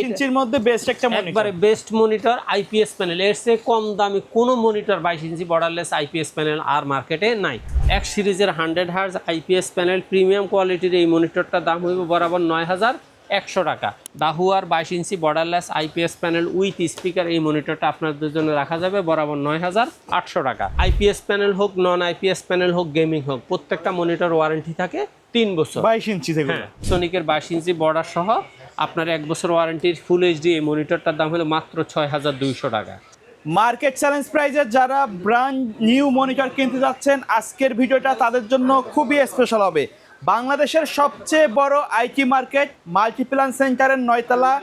ইঞ্চির মধ্যে বেস্ট একটা মনিটর, একবারে বেস্ট মনিটর আইপিএস প্যানেল। এর চেয়ে কম দামি কোনো monitor 22 inch borderless IPS panel আর মার্কেটে নাই। এক সিরিজের 100 হার্জ আইপিএস প্যানেল প্রিমিয়াম কোয়ালিটির এই মনিটরটার দাম হইব বরাবর ৯,১০০ টাকা। দাহুয়ার 22 inch borderless IPS panel with speaker এই মনিটরটা আপনাদের জন্য রাখা যাবে বরাবর ৯,৮০০ টাকা। আইপিএস প্যানেল হোক, নন আইপিএস প্যানেল হোক, গেমিং হোক, প্রত্যেকটা মনিটর ওয়ারেন্টি থাকে 3 বছর। 22 ইঞ্চি থেকে সোনিকের 22 ইঞ্চি বর্ডার সহ আপনার 1 বছর ওয়ারেন্টির ফুল এইচডি এই মনিটরটার দাম হলো মাত্র ৬,২০০ টাকা। মার্কেট চ্যালেঞ্জ প্রাইজে যারা ব্র্যান্ড নিউ মনিটর কিনতে যাচ্ছেন, আজকের ভিডিওটা তাদের জন্য খুবই স্পেশাল হবে। বাংলাদেশের সবচেয়ে বড় আইটি মার্কেট মাল্টিপ্ল্যান সেন্টারের 9 তলা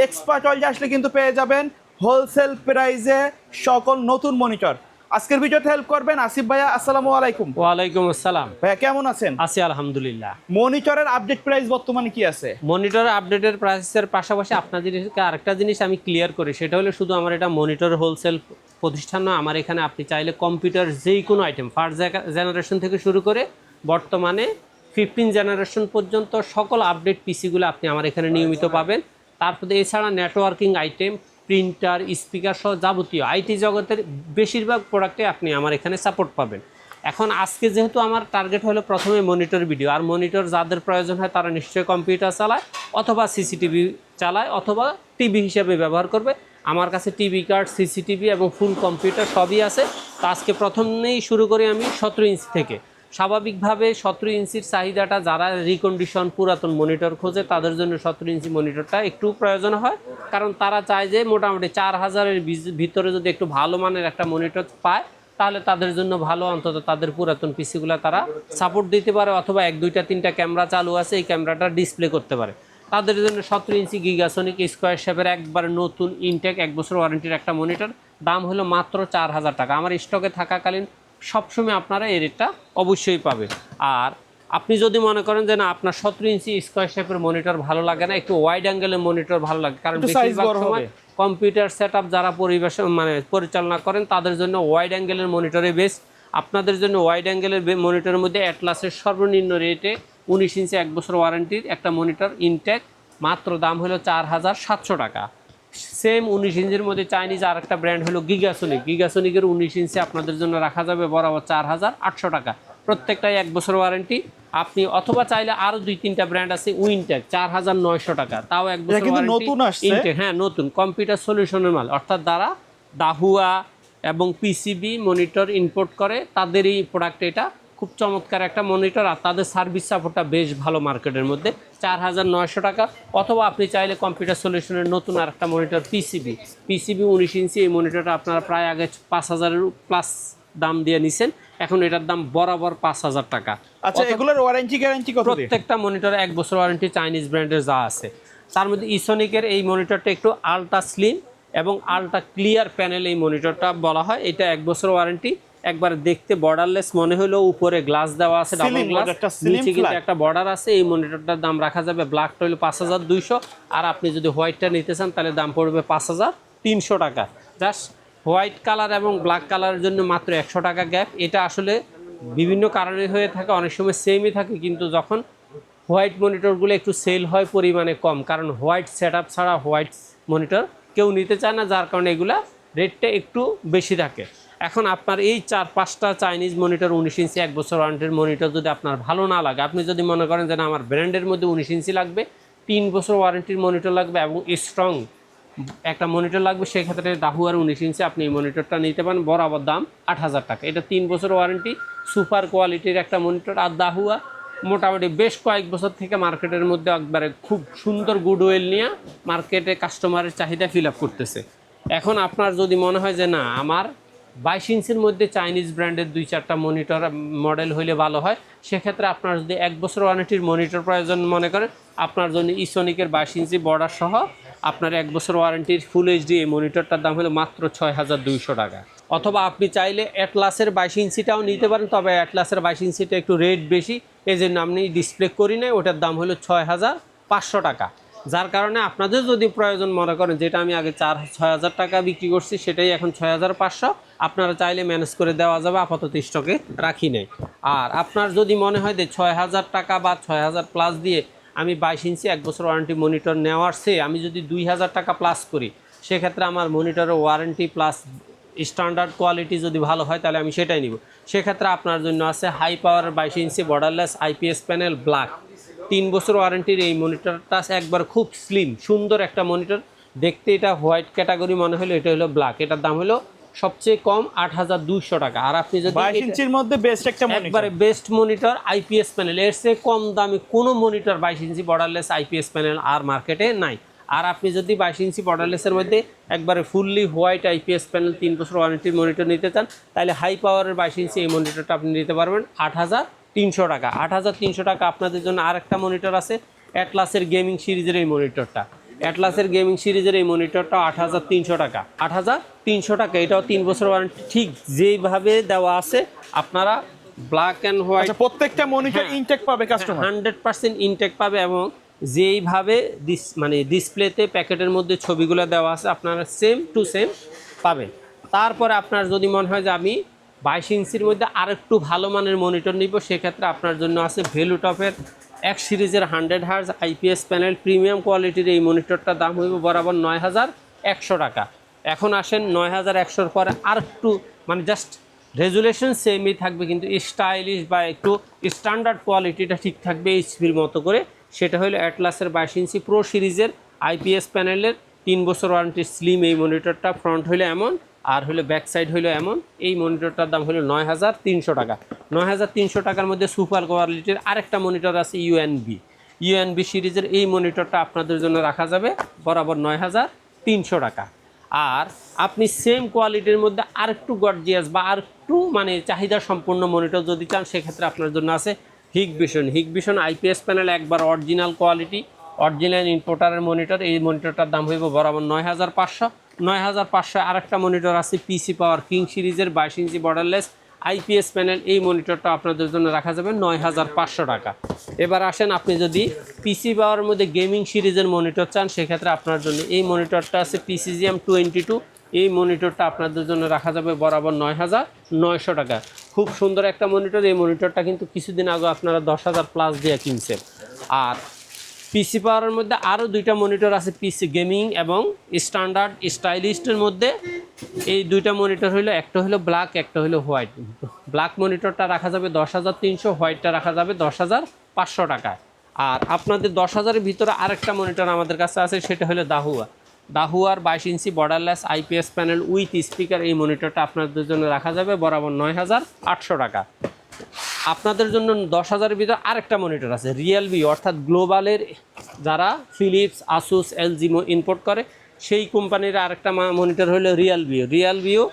এক্সপার্ট ওয়ার্ল্ডে আসলে কিন্তু পেয়ে যাবেন হোলসেল প্রাইজে সকল নতুন মনিটর। আজকের ভিডিওতে হেল্প করবেন আসিফ ভাইয়া। আসসালামু আলাইকুম। ওয়ালাইকুম আসসালাম ভাইয়া, কেমন আছেন? আছি আলহামদুলিল্লাহ। মনিটরের আপডেট প্রাইস বর্তমানে কি আছে? মনিটর আপডেটের প্রাইসের পাশাপাশি আপনাদেরকে আরেকটা জিনিস আমি ক্লিয়ার করি, সেটা হলো শুধু আমার এটা মনিটর হোলসেল প্রতিষ্ঠান নয়, আমার এখানে আপনি চাইলে কম্পিউটার যেই কোনো আইটেম ফার্স্ট জেনারেশন থেকে শুরু করে বর্তমানে 15 জেনারেশন পর্যন্ত সকল আপডেট পিসিগুলো আপনি আমার এখানে নিয়মিত পাবেন। তারপরে এছাড়া নেটওয়ার্কিং আইটেম, প্রিন্টার, স্পিকার সহ যাবতীয় আইটি জগতের বেশিরভাগ প্রোডাক্টে আপনি আমার এখানে সাপোর্ট পাবেন। এখন আজকে যেহেতু আমার টার্গেট হলো প্রথমে মনিটর ভিডিও, আর মনিটর যাদের প্রয়োজন হয় তারা নিশ্চয়ই কম্পিউটার চালায় অথবা সিসিটিভি চালায় অথবা টিভি হিসেবে ব্যবহার করবে। আমার কাছে টিভি কার্ড, সিসিটিভি এবং ফুল কম্পিউটার সবই আছে। তো আজকে প্রথমেই শুরু করি আমি 17 ইঞ্চি থেকে। স্বাভাবিকভাবে 17 ইঞ্চির চাহিদাটা যারা রিকন্ডিশন পুরাতন মনিটর খোঁজে তাদের জন্য 17 ইঞ্চি মনিটরটা একটু প্রয়োজন হয়, কারণ তারা চায় যে মোটামুটি 4000-এর ভিতরে যদি একটু ভালো মানের একটা মনিটর পায় তাহলে তাদের জন্য ভালো, অন্তত তাদের পুরাতন পিসিগুলো তারা সাপোর্ট দিতে পারে অথবা 1, 2, 3টা ক্যামেরা চালু আছে, এই ক্যামেরাটা ডিসপ্লে করতে পারে। তাদের জন্য 17 ইঞ্চি গিগাসনিক স্কোয়ার শেপের একবারে নতুন ইনটেক 1 বছর ওয়ারেন্টির একটা মনিটর দাম হলো মাত্র 4000 টাকা। আমার স্টকে থাকাকালীন সবসময় আপনারা এই রেটটা অবশ্যই পাবেন। আর আপনি যদি মনে করেন যে না আপনার 17 ইঞ্চি স্কোয়ার শেপের মনিটর ভালো লাগে না, একটু ওয়াইড অ্যাঙ্গেলের মনিটর ভালো লাগে, কারণ বেশিরভাগ সময় কম্পিউটার সেটআপ যারা পরিচালনা করেন তাদের জন্য ওয়াইড অ্যাঙ্গেলের মনিটরে বেস্ট। আপনাদের জন্য ওয়াইড অ্যাঙ্গেলের মনিটরের মধ্যে অ্যাটলাসের সর্বনিম্ন রেটে 19 ইঞ্চি 1 বছর ওয়ারেন্টির একটা মনিটর ইনটেক মাত্র দাম হলো 4700 টাকা। সেম 19 ইঞ্চির মধ্যে চাইনিজ আর একটা ব্র্যান্ড হলো গিগাসনিক। গিগাসনিকের 19 ইঞ্চি আপনাদের জন্য রাখা যাবে বরাবর 4800 টাকা। প্রত্যেকটাই 1 বছর ওয়ারেন্টি। আপনি অথবা চাইলে আরও 2-3টা ব্র্যান্ড আছে উইনটেক 4900 টাকা, তাও 1 বছর ওয়ারেন্টি ইনটেক। হ্যাঁ, নতুন কম্পিউটার সলিউশনের মাল, অর্থাৎ যারা দাহুয়া এবং পিসিবি মনিটর ইম্পোর্ট করে তাদের এই প্রোডাক্ট। এটা খুব চমৎকার একটা মনিটর আর তাদের সার্ভিস সাপোর্টটা বেশ ভালো মার্কেটের মধ্যে। 4900 টাকা। অথবা আপনি চাইলে কম্পিউটার সলিউশনের নতুন আর একটা মনিটর পিসিবি 19 ইঞ্চি এই মনিটরটা আপনারা প্রায় আগে 5000-এর প্লাস দাম দিয়ে নিছেন, এখন এটার দাম বরাবর 5000 টাকা। আচ্ছা, এগুলোর ওয়ারেন্টি গ্যারান্টি কত? প্রত্যেকটা মনিটরে 1 বছর ওয়ারেন্টি চাইনিজ ব্র্যান্ডের যা আছে। তার মধ্যে ইসোনিকের এই মনিটরটা একটু আলট্রা স্লিম এবং আলট্রা ক্লিয়ার প্যানেল এই মনিটরটা বলা হয়। এটা 1 বছর ওয়ারেন্টি। একবার দেখতে বর্ডারলেস মনে হলো, উপরে গ্লাস দেওয়া আছে, ডাবল গ্লাস, নিচে কিন্তু একটা বর্ডার আছে। এই মনিটরটার দাম রাখা যাবে ব্ল্যাকটা হলো 5200, আর আপনি যদি হোয়াইটটা নিতে চান তাহলে দাম পড়বে 5300 টাকা। জাস্ট হোয়াইট কালার এবং ব্ল্যাক কালারের জন্য মাত্র 100 টাকা গ্যাপ। এটা আসলে বিভিন্ন কারণে হয়ে থাকে, অনেক সময় সেমই থাকে, কিন্তু যখন হোয়াইট মনিটরগুলো একটু সেল হয় পরিমাণে কম, কারণ হোয়াইট সেটআপ ছাড়া হোয়াইট মনিটর কেউ নিতে চায় না, যার কারণে এগুলা রেটটা একটু বেশি থাকে। এখন আপনার এই 4-5টা চাইনিজ মনিটর 19 ইঞ্চি 1 বছর ওয়ারেন্টির মনিটর যদি আপনার ভালো না লাগে, আপনি যদি মনে করেন যে না আমার ব্র্যান্ডের মধ্যে 19 ইঞ্চি লাগবে, 3 বছর ওয়ারেন্টির মনিটর লাগবে এবং স্ট্রং একটা মনিটর লাগবে, সেক্ষেত্রে দাহুয়ার 19 ইঞ্চি আপনি এই মনিটরটা নিতে পারেন, বরাবর দাম 8000 টাকা। এটা 3 বছর ওয়ারেন্টি, সুপার কোয়ালিটির একটা মনিটর। আর দাহুয়া মোটামুটি বেশ কয়েক বছর থেকে মার্কেটের মধ্যে একবারে খুব সুন্দর গুডউইল নিয়ে মার্কেটে কাস্টমারের চাহিদা ফিল আপ করতেছে। এখন আপনার যদি মনে হয় যে না আমার 22 ইঞ্চির মধ্যে চাইনিজ ব্র্যান্ডের 2-4টা মনিটর মডেল হইলে ভালো হয়, সেক্ষেত্রে আপনার যদি 1 বছর ওয়ারেন্টির মনিটর প্রয়োজন মনে করেন, আপনার জন্য ইসোনিকের 22 ইঞ্চি বর্ডার সহ আপনার 1 বছর ওয়ারেন্টির ফুল এইচডি এই মনিটরটার দাম হলো মাত্র 6200 টাকা। অথবা আপনি চাইলে অ্যাটলাসের 22 ইঞ্চিটাও নিতে পারেন, তবে অ্যাটলাসের 22 ইঞ্চিটা একটু রেট বেশি, এই জন্য আপনি ডিসপ্লে করি নাই, ওটার দাম হলো 6500 টাকা। যার কারণে আপনাদের যদি প্রয়োজন মনে করেন, যেটা আমি আগে 6,000 টাকা বিক্রি করছি সেটাই এখন 6500, আপনারা চাইলে ম্যানেজ করে দেওয়া যাবে, আপাতত স্টকে রাখি নাই। আর আপনার যদি মনে হয় যে 6000 টাকা বা 6000 প্লাস দিয়ে আমি 22 ইঞ্চি 1 বছর ওয়ারেন্টি মনিটর নেওয়ার চেয়ে আমি যদি 2000 টাকা প্লাস করি, সেক্ষেত্রে আমার মনিটরের ওয়ারেন্টি প্লাস স্ট্যান্ডার্ড কোয়ালিটি যদি ভালো হয় তাহলে আমি সেটাই নিব। সেক্ষেত্রে আপনার জন্য আছে হাই পাওয়ারের 22 inch borderless IPS panel black 3 বছর ওয়ারেন্টির এই মনিটরটা একবার খুব স্লিম সুন্দর একটা মনিটর। দেখতে এটা হোয়াইট ক্যাটাগরি মনে হলো, এটা হলো ব্ল্যাক। এটার দাম হলো সবচেয়ে কম 8200 টাকা। আর আপনি যদি 22 ইঞ্চির মধ্যে বেস্ট একটা মনিটর, একবারে বেস্ট মনিটর আইপিএস প্যানেল, এর চেয়ে কম দামি কোনো monitor 22 inch borderless IPS panel আর মার্কেটে নাই। আর আপনি যদি 22 ইঞ্চি বর্ডারলেসের মধ্যে একবারে ফুললি হোয়াইট আইপিএস প্যানেল 3 বছর ওয়ারেন্টির মনিটর নিতে চান, তাহলে হাই পাওয়ারের 22 ইঞ্চি এই মনিটরটা আপনি নিতে পারবেন 8300 টাকা। 8300 টাকা আপনাদের জন্য আরেকটা মনিটর আছে অ্যাটলাসের গেমিং সিরিজের এই মনিটরটা। অ্যাটলাসের গেমিং সিরিজের এই মনিটরটা 8300 টাকা। 8300 টাকা, এটাও 3 বছর ওয়ারেন্টি। ঠিক যেইভাবে দেওয়া আছে আপনারা ব্ল্যাক অ্যান্ড হোয়াইট প্রত্যেকটা মনিটর ইনটেক পাবে কাস্টমার, 100% ইনটেক পাবে, এবং যেইভাবে মানে ডিসপ্লেতে প্যাকেটের মধ্যে ছবিগুলো দেওয়া আছে আপনারা সেম টু সেম পাবেন। তারপরে আপনার যদি মনে হয় যে আমি 22 ইঞ্চির মধ্যে আরেকটু ভালো মানের মনিটর নিব, সেক্ষেত্রে আপনার জন্য আছে ভ্যালুটপের এক সিরিজের 100 হার্জ আইপিএস প্যানেল প্রিমিয়াম কোয়ালিটির এই মনিটরটার দাম হইব বরাবর 9100 টাকা। এখন আসেন 9100-র পরে আরেকটু মানে জাস্ট রেজুলেশন সেমই থাকবে, কিন্তু স্টাইলিশ বা একটু স্ট্যান্ডার্ড কোয়ালিটিটা ঠিক থাকবে এইচপির মতো করে। সেটা হলো অ্যাটলাসের 22 ইঞ্চি প্রো সিরিজের আইপিএস প্যানেলের 3 বছর ওয়ারেন্টির স্লিম এই মনিটরটা। ফ্রন্ট হইলো এমন আর হলো ব্যাক সাইড হইলো এমন। এই মনিটরটার দাম হলো 9300 টাকা। 9300 টাকার মধ্যে সুপার কোয়ালিটির আরেকটা মনিটর আছে ইউএনবি সিরিজের। এই মনিটরটা আপনাদের জন্য রাখা যাবে বরাবর 9300 টাকা। আর আপনি সেম কোয়ালিটির মধ্যে আরেকটু গর্জিয়াস বা আরেকটু মানে চাহিদা সম্পূর্ণ মনিটর যদি চান, সেক্ষেত্রে আপনার জন্য আছে হিগভিশন আইপিএস প্যানেল একবার অরিজিনাল কোয়ালিটি, অরিজিনাল ইম্পোর্টারের মনিটর। এই মনিটরটার দাম হইব বরাবর 9500। আরেকটা মনিটর আছে পিসি পাওয়ার কিং সিরিজের 22 ইঞ্চি বর্ডারলেস আইপিএস প্যানেল। এই মনিটরটা আপনাদের জন্য রাখা যাবে 9500 টাকা। এবার আসেন, আপনি যদি পিসি পাওয়ার মধ্যে গেমিং সিরিজের মনিটর চান, সেক্ষেত্রে আপনার জন্য এই মনিটরটা আছে পিসিজিএম 22। এই মনিটরটা আপনাদের জন্য রাখা যাবে বরাবর 9900 টাকা। খুব সুন্দর একটা মনিটর। এই মনিটরটা কিন্তু কিছুদিন আগে আপনারা 10,000 প্লাস দিয়ে কিনছেন। আর পিসি পাওয়ারের মধ্যে আরও দুইটা মনিটর আছে পিসি গেমিং এবং স্ট্যান্ডার্ড স্টাইলিস্টের মধ্যে। এই দুইটা মনিটর হলো, একটা হলো ব্ল্যাক, একটা হলো হোয়াইট। ব্ল্যাক মনিটরটা রাখা যাবে 10,300, হোয়াইটটা রাখা যাবে 10,500 টাকায়। আর আপনাদের 10,000-এর ভিতরে আরেকটা মনিটর আমাদের কাছে আছে, সেটা হলো দাহুয়ার 22 inch borderless IPS panel with speaker. এই মনিটরটা আপনাদের জন্য রাখা যাবে বরাবর 9800 টাকা। আপনাদের জন্য 10,000-এর ভিতরে আরেকটা মনিটর আছে রিয়েলমি, অর্থাৎ গ্লোবালের যারা ফিলিপস, আসুস, এলজি ইম্পোর্ট করে সেই কোম্পানির আরেকটা মনিটর হলো রিয়েলমিও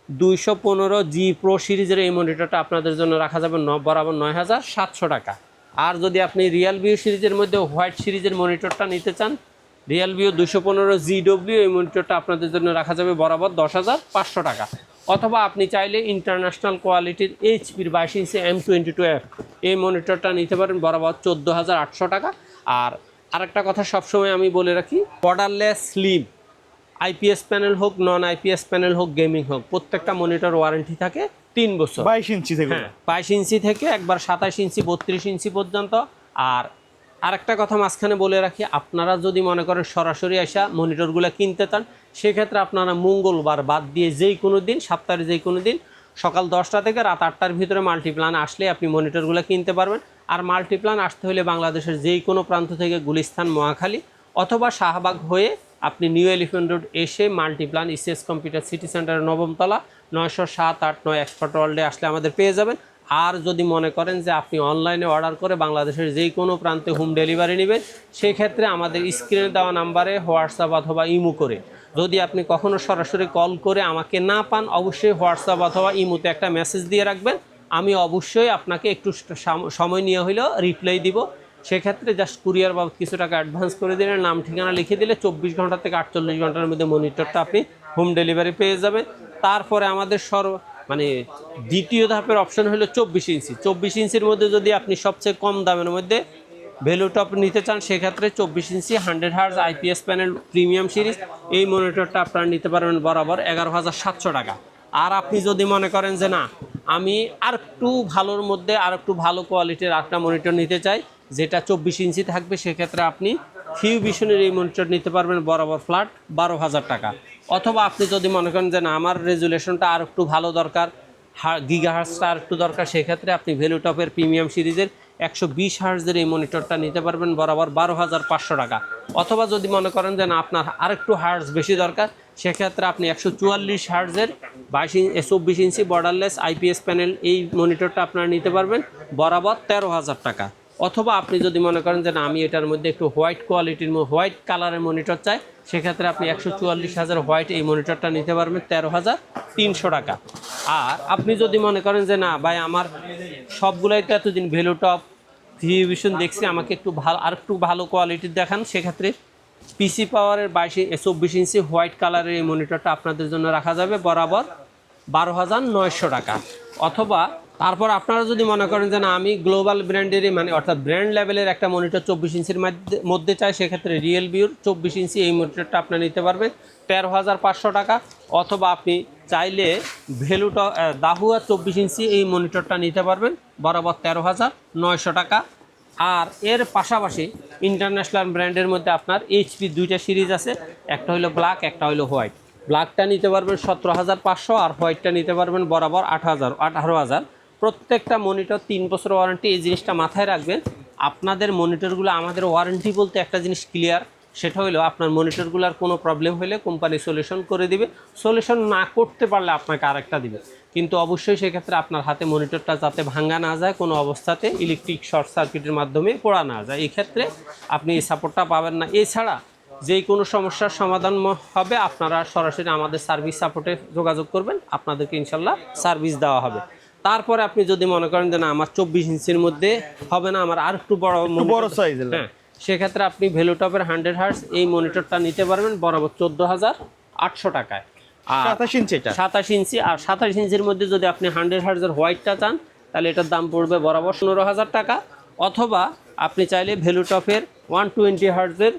215G প্রো সিরিজের। এই মনিটরটা আপনাদের জন্য রাখা যাবে বরাবর 9700 টাকা। আর যদি আপনি রিয়েলমি সিরিজের মধ্যে হোয়াইট সিরিজের মনিটরটা নিতে চান, রিয়েলমিও 215GW, এই মনিটরটা আপনাদের জন্য রাখা যাবে বরাবর 10,500 টাকা। অথবা আপনি চাইলে ইন্টারন্যাশনাল কোয়ালিটির এইচপির 22 ইঞ্চি M22F এই মনিটরটা নিতে পারেন বরাবর 14,800 টাকা। আর আরেকটা কথা সবসময় আমি বলে রাখি, বর্ডারলেস স্লিম আইপিএস প্যানেল হোক, নন আইপিএস প্যানেল হোক, গেমিং হোক, প্রত্যেকটা মনিটর ওয়ারেন্টি থাকে 3 বছর। 22 ইঞ্চি থেকে, হ্যাঁ 22 ইঞ্চি থেকে একবার 27 ইঞ্চি 32 ইঞ্চি পর্যন্ত। আর আরেকটা কথা মাঝখানে বলে রাখি, আপনারা যদি মনে করেন সরাসরি আসা মনিটরগুলো কিনতে চান, সেক্ষেত্রে আপনারা মঙ্গলবার বাদ দিয়ে যেই কোনো দিন, সপ্তাহের যেই কোনো দিন সকাল 10টা থেকে রাত 8টার ভিতরে মাল্টিপ্লান আসলে আপনি মনিটরগুলো কিনতে পারবেন। আর মাল্টিপ্লান আসতে হলে বাংলাদেশের যেই কোনো প্রান্ত থেকে গুলিস্তান, মহাখালী অথবা শাহবাগ হয়ে আপনি নিউ এলিফ্যান্ট রোড এসে মাল্টিপ্লান ইসিএস কম্পিউটার সিটি সেন্টারের 9ম তলা 907-8-9 এক্সপার্ট ওয়ার্ল্ডে আসলে আমাদের পেয়ে যাবেন। আর যদি মনে করেন যে আপনি অনলাইনে অর্ডার করে বাংলাদেশের যেই কোনো প্রান্তে হোম ডেলিভারি নেবেন, সেই ক্ষেত্রে আমাদের স্ক্রিনে দেওয়া নাম্বারে হোয়াটসঅ্যাপ অথবা ইমো করে, যদি আপনি কখনো সরাসরি কল করে আমাকে না পান, অবশ্যই হোয়াটসঅ্যাপ অথবা ইমোতে একটা মেসেজ দিয়ে রাখবেন। আমি অবশ্যই আপনাকে একটু সময় নিয়ে হলেও রিপ্লাই দিব। সেক্ষেত্রে জাস্ট কুরিয়ার বাবদ কিছু টাকা অ্যাডভান্স করে দিলে, নাম ঠিকানা লিখে দিলে 24 ঘন্টা থেকে 48 ঘন্টার মধ্যে মনিটরটা আপনি হোম ডেলিভারি পেয়ে যাবেন। তারপরে আমাদের দ্বিতীয় ধাপের অপশন হলো 24 ইঞ্চি। 24 ইঞ্চির মধ্যে যদি আপনি সবচেয়ে কম দামের মধ্যে ভ্যালুটপ নিতে চান, সেক্ষেত্রে 24 ইঞ্চি 100 hertz IPS panel premium series এই মনিটরটা আপনারা নিতে পারবেন বরাবর 11,700 টাকা। আর আপনি যদি মনে করেন যে না, আমি আর একটু ভালোর মধ্যে আর একটু ভালো কোয়ালিটির একটা মনিটর নিতে চাই, যেটা 24 ইঞ্চি থাকবে, সেক্ষেত্রে আপনি ফিউ ভিশনের এই মনিটর নিতে পারবেন বরাবর ফ্ল্যাট 12,000 টাকা। অথবা আপনি যদি মনে করেন যে না আমার রেজুলেশনটা আর একটু ভালো দরকার, গিগাহার্টসটা আর একটু দরকার, সেক্ষেত্রে আপনি ভ্যালুটপের প্রিমিয়াম সিরিজের 120 হার্টজের এই মনিটরটা নিতে পারবেন বরাবর 12,500 টাকা। অথবা যদি মনে করেন যে না আপনার আরেকটু হার্টজ বেশি দরকার, সেক্ষেত্রে আপনি 144 হার্টজের 24 ইঞ্চি বর্ডারলেস আইপিএস প্যানেল এই মনিটরটা আপনারা নিতে পারবেন বরাবর 13,000 টাকা। অথবা আপনি যদি মনে করেন যে না আমি এটার মধ্যে একটু হোয়াইট কোয়ালিটির হোয়াইট কালারের মনিটর চাই, সেক্ষেত্রে আপনি 144,000 হোয়াইট এই মনিটরটা নিতে পারবেন 13,300 টাকা। আর আপনি যদি মনে করেন যে না ভাই আমার সবগুলোই তো এতদিন ভ্যালুটপ ভিভিশন দেখছি, আমাকে একটু ভালো আর একটু ভালো কোয়ালিটির দেখান, সেক্ষেত্রে পিসি পাওয়ারের 24 ইঞ্চি হোয়াইট কালারের এই মনিটরটা আপনাদের জন্য রাখা যাবে বরাবর 12,900 টাকা। অথবা তারপর আপনারা যদি মনে করেন যে না আমি গ্লোবাল ব্র্যান্ডেরই মানে অর্থাৎ ব্র্যান্ড লেভেলের একটা মনিটর 24 ইঞ্চির মধ্যে চাই, সেক্ষেত্রে রিয়েলমির 24 ইঞ্চি এই মনিটরটা আপনারা নিতে পারবেন 13,500 টাকা। অথবা আপনি চাইলে দাহুয়া 24 ইঞ্চি এই মনিটরটা নিতে পারবেন বরাবর 13,900 টাকা। আর এর পাশাপাশি ইন্টারন্যাশনাল ব্র্যান্ডের মধ্যে আপনার এইচপি দুইটা সিরিজ আছে, একটা হলো ব্ল্যাক, একটা হলো হোয়াইট। ব্ল্যাকটা নিতে পারবেন 17,500 আর হোয়াইটটা নিতে পারবেন বরাবর 18,000। প্রত্যেকটা মনিটর 3 বছর ওয়ারেন্টি, এই জিনিসটা মাথায় রাখবেন। আপনাদের মনিটরগুলো আমাদের ওয়ারেন্টি বলতে একটা জিনিস ক্লিয়ার, সেটা হলো আপনার মনিটরগুলোর কোনো প্রবলেম হলে কোম্পানি সলিউশন করে দিবে, সলিউশন না করতে পারলে আপনাকে আরেকটা দিবে। কিন্তু অবশ্যই সেক্ষেত্রে আপনার হাতে মনিটরটা যাতে ভাঙা না যায়, কোনো অবস্থাতে ইলেকট্রিক শর্ট সার্কিটের মাধ্যমে পোড়া না যায়, এই ক্ষেত্রে আপনি এই সাপোর্টটা পাবেন না। এছাড়া যেই কোনো সমস্যার সমাধান হবে আপনারা সরাসরি আমাদের সার্ভিস সাপোর্টে যোগাযোগ করবেন, আপনাদেরকে ইনশাল্লাহ সার্ভিস দেওয়া হবে। তারপরে আপনি যদি মনে করেন যে না আমার 24 ইঞ্চির মধ্যে হবে না, আমার আর একটু বড় সাইজের, হ্যাঁ, সেক্ষেত্রে আপনি ভ্যালুটপের 100 হার্টজ এই মনিটরটা নিতে পারবেন বরাবর 14,800 টাকায়। আর 27 ইঞ্চি, 27 ইঞ্চি, আর 27 ইঞ্চির মধ্যে যদি আপনি 100 হার্টজের হোয়াইটটা চান, তাহলে এটার দাম পড়বে বরাবর 15,000 টাকা। অথবা আপনি চাইলে ভ্যালুটপের 120 হার্টজের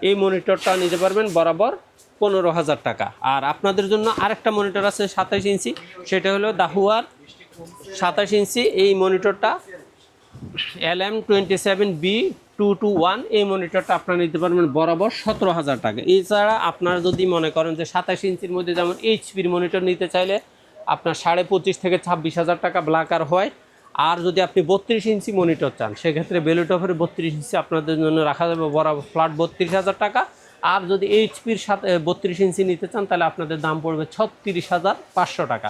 এই মনিটরটা নিতে পারবেন বরাবর 15,000 টাকা। আর আপনাদের জন্য আরেকটা মনিটর আছে 27 ইঞ্চি, সেটা হলো দাহুয়ার 27 ইঞ্চি এই মনিটরটা LM27B221 এই মনিটরটা আপনারা নিতে পারবেন বরাবর 17,000 টাকা। এছাড়া আপনারা যদি মনে করেন যে 27 ইঞ্চির মধ্যে যেমন এইচপির মনিটর নিতে চাইলে আপনার 25,500 থেকে 26,000 টাকা ব্ল্যাক আর হোয়াইট। আর যদি আপনি 32 ইঞ্চি মনিটর চান, সেক্ষেত্রে ভ্যালুটপের 32 ইঞ্চি আপনাদের জন্য রাখা যাবে বরাবর ফ্ল্যাট 32,000 টাকা। আর যদি এইচপির সাথে 32 ইঞ্চি নিতে চান, তাহলে আপনাদের দাম পড়বে 36,500 টাকা।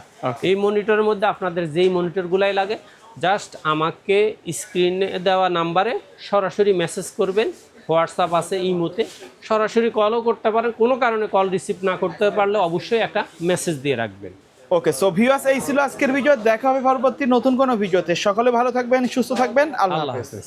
এই মনিটরের মধ্যে আপনাদের যেই মনিটরগুলাই লাগে, জাস্ট আমাকে স্ক্রিনে দেওয়া নাম্বারে সরাসরি মেসেজ করবেন, হোয়াটসঅ্যাপ আছে, ইমোতে সরাসরি কলও করতে পারেন। কোনো কারণে কল রিসিভ না করতে পারলে অবশ্যই একটা মেসেজ দিয়ে রাখবেন। ওকে, সো ভিউয়ার্স, এই ছিল আজকের ভিডিও। দেখা হবে পরবর্তী নতুন কোনো ভিডিওতে। সকলে ভালো থাকবেন, সুস্থ থাকবেন। আল্লাহ হাফেজ।